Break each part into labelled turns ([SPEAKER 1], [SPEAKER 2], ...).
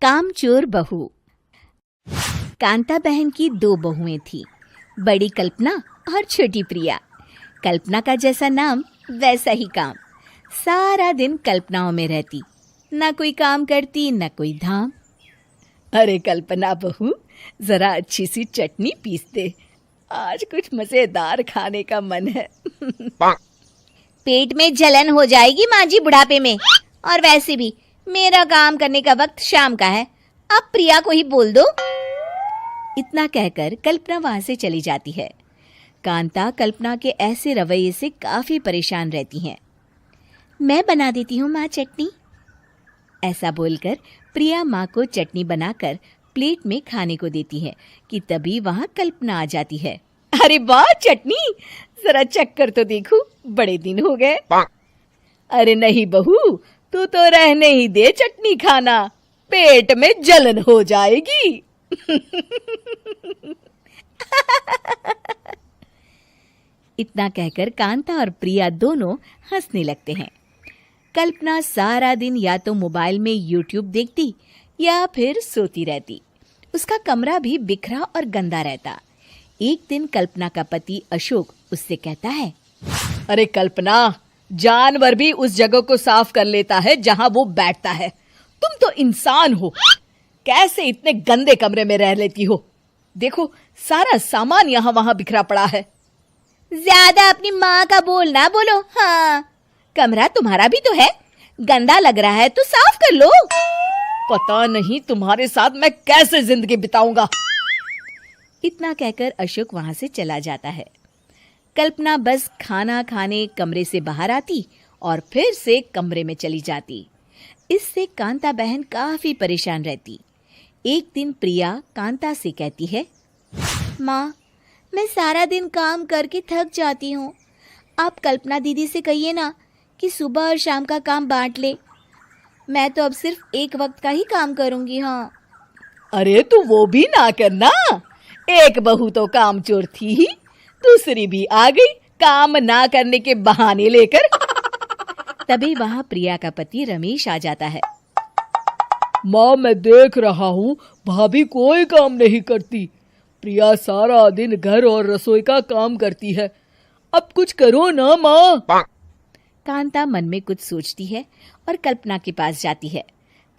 [SPEAKER 1] कामचोर बहू। कांता बहन की 2 बहुएं थीं, बड़ी कल्पना और छोटी प्रिया। कल्पना का जैसा नाम वैसा ही काम। सारा दिन कल्पनाओं में रहती, ना कोई काम करती न कोई धाम। अरे कल्पना बहू, जरा अच्छी सी चटनी पीस दे, आज कुछ मजेदार खाने का मन है।
[SPEAKER 2] पेट में जलन हो जाएगी माँ जी बुढ़ापे में, और वैसे भी मेरा काम करने का वक्त शाम का है, अब प्रिया को ही बोल दो।
[SPEAKER 1] इतना कहकर कल्पना वहां से चली जाती है। कांता कल्पना के ऐसे रवैये से काफी परेशान रहती हैं। मैं बना देती हूँ माँ चटनी। ऐसा बोलकर प्रिया माँ को चटनी बनाकर प्लेट में खाने को देती है कि तभी वहां कल्पना आ जाती है। अरे वाह चटनी, जरा चक्कर तो देखूं, बड़े दिन हो गए। अरे नहीं बहू, तू तो रहने ही दे चटनी खाना, पेट में जलन हो जाएगी। इतना कहकर कांता और प्रिया दोनों हंसने लगते हैं। कल्पना सारा दिन या तो मोबाइल में यूट्यूब देखती या फिर सोती रहती। उसका कमरा भी बिखरा और गंदा रहता। एक दिन कल्पना का पति अशोक उससे कहता है, अरे कल्पना, जानवर भी उस जगह को साफ कर लेता है जहां वो बैठता है, तुम तो इंसान हो, कैसे इतने गंदे कमरे में रह लेती हो? देखो सारा सामान यहाँ वहां बिखरा पड़ा है।
[SPEAKER 2] ज्यादा अपनी माँ का बोल ना बोलो। हाँ, कमरा तुम्हारा भी तो है, गंदा लग रहा है तो साफ कर लो।
[SPEAKER 1] पता नहीं तुम्हारे साथ मैं कैसे जिंदगी बिताऊंगा। इतना कहकर अशोक वहां से चला जाता है। कल्पना बस खाना खाने कमरे से बाहर आती और फिर से कमरे में चली जाती। इससे कांता बहन काफी परेशान रहती। एक दिन प्रिया कांता से कहती है,
[SPEAKER 2] माँ, मैं सारा दिन काम करके थक जाती हूँ, आप कल्पना दीदी से कहिए ना कि सुबह और शाम का काम बांट ले। मैं तो अब सिर्फ एक वक्त का ही काम करूंगी। हाँ।
[SPEAKER 1] अरे तू वो भी ना करना, एक बहू तो कामचोर थी ही, दूसरी भी आ गई काम ना करने के बहाने लेकर। तभी वहां प्रिया का पति रमेश आ जाता है। माँ, मैं देख रहा हूँ भाभी कोई काम नहीं करती, प्रिया सारा दिन घर और रसोई का काम करती है, अब कुछ करो ना माँ। कांता मन में कुछ सोचती है और कल्पना के पास जाती है।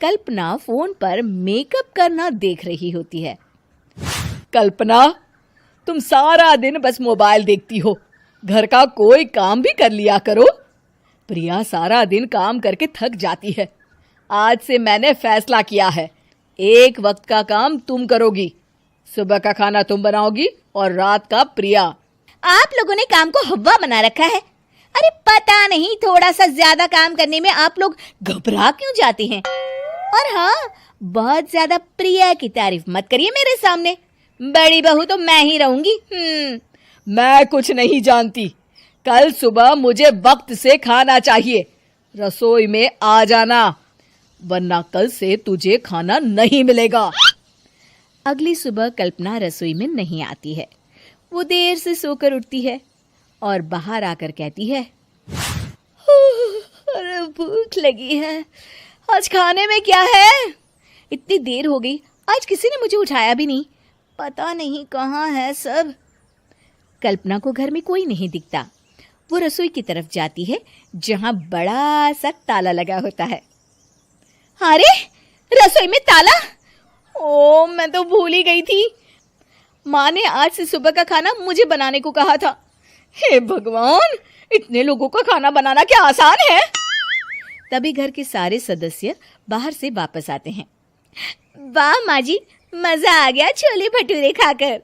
[SPEAKER 1] कल्पना फोन पर मेकअप करना देख रही होती है। कल्पना, तुम सारा दिन बस मोबाइल देखती हो, घर का कोई काम भी कर लिया करो। प्रिया सारा दिन काम करके थक जाती है, आज से मैंने फैसला किया है, एक वक्त का काम तुम करोगी, सुबह का खाना तुम बनाओगी और रात का प्रिया।
[SPEAKER 2] आप लोगों ने काम को हवा बना रखा है। अरे पता नहीं थोड़ा सा ज्यादा काम करने में आप लोग घबरा क्यों जाते हैं। और हाँ, बहुत ज्यादा प्रिया की तारीफ मत करिए मेरे सामने, बड़ी बहू तो मैं ही रहूंगी।
[SPEAKER 1] मैं कुछ नहीं जानती, कल सुबह मुझे वक्त से खाना चाहिए, रसोई में आ जाना, वरना कल से तुझे खाना नहीं मिलेगा। अगली सुबह कल्पना रसोई में नहीं आती है। वो देर से सोकर उठती है और बाहर आकर कहती है, अरे भूख लगी है, आज खाने में क्या है? इतनी देर हो गई, आज किसी ने मुझे उठाया भी नहीं, पता नहीं कहाँ है सब। कल्पना को घर में कोई नहीं दिखता। वो रसोई की तरफ जाती है जहां बड़ा सा ताला लगा होता है।
[SPEAKER 2] अरे रसोई में ताला? ओ, मैं तो भूल ही गई थी।
[SPEAKER 1] माँ ने आज से सुबह का खाना मुझे बनाने को कहा था। हे भगवान, इतने लोगों का खाना बनाना क्या आसान है? तभी घर के सारे सदस्य बाहर से वापस आते हैं।
[SPEAKER 2] वाह माँ जी, मजा आ गया छोले भटूरे खाकर।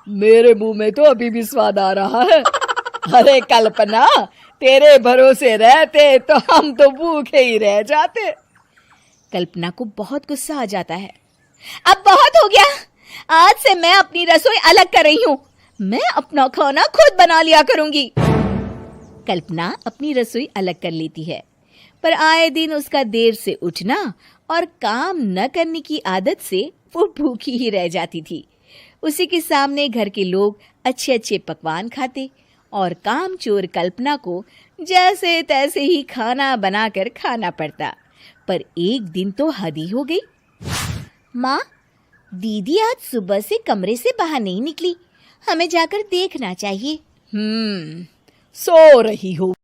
[SPEAKER 1] मेरे मुंह में तो अभी भी स्वाद आ रहा है। अरे कल्पना, तेरे भरोसे रहते तो हम तो भूखे ही रह जाते। कल्पना को बहुत गुस्सा आ जाता है।
[SPEAKER 2] अब बहुत हो गया, आज से मैं अपनी रसोई अलग कर रही हूँ, मैं अपना खाना खुद बना लिया करूंगी।
[SPEAKER 1] कल्पना अपनी रसोई अलग कर लेती है, पर आए दिन उसका देर से उठना और काम न करने की आदत से वो भूखी ही रह जाती थी। उसी के सामने घर के लोग अच्छे अच्छे पकवान खाते और कामचोर कल्पना को जैसे तैसे ही खाना बनाकर खाना पड़ता।
[SPEAKER 2] पर एक दिन तो हद ही हो गई। माँ, दीदी आज सुबह से कमरे से बाहर नहीं निकली, हमें जाकर देखना चाहिए।
[SPEAKER 1] सो रही हो